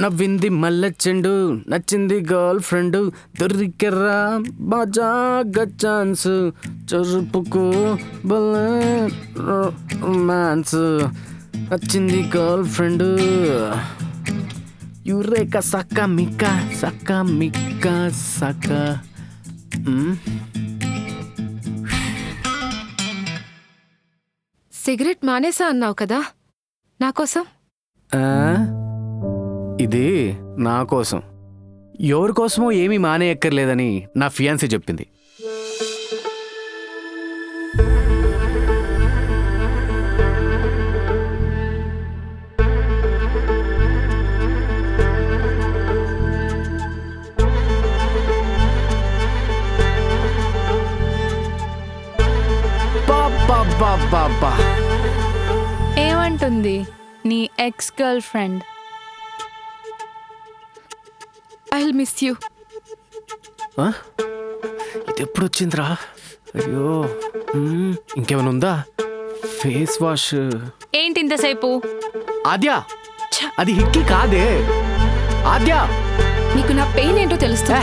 నవ్వింది మల్లె చెండు నచ్చింది గర్ల్ ఫ్రెండ్ దొరికెర్రా బాజాగా ఛాన్స్ చెరుపుకు రొమాన్స్ నచ్చింది గర్ల్ ఫ్రెండ్ యురేక సక్క మిక్క సక్క సిగరెట్ మానేసా అన్నావు కదా నా కోసం. ఇది నా కోసం. ఎవరి కోసమో ఏమీ మానేయక్కర్లేదని నా ఫియాన్సీ చెప్పింది. బాబా ఏమంటుంది నీ ex girl friend? I will miss you. ఇది ఎప్పుడు వచ్చిందిరా? అయ్యో, ఇంకేమైనా ఉందా? Face wash. ఏంటి ఇంతసేపు? ఆద్యా, అది హిక్కీ కాదే. ఆద్యా, నీకు నా పెయిన్ ఏంటో తెలుస్తా.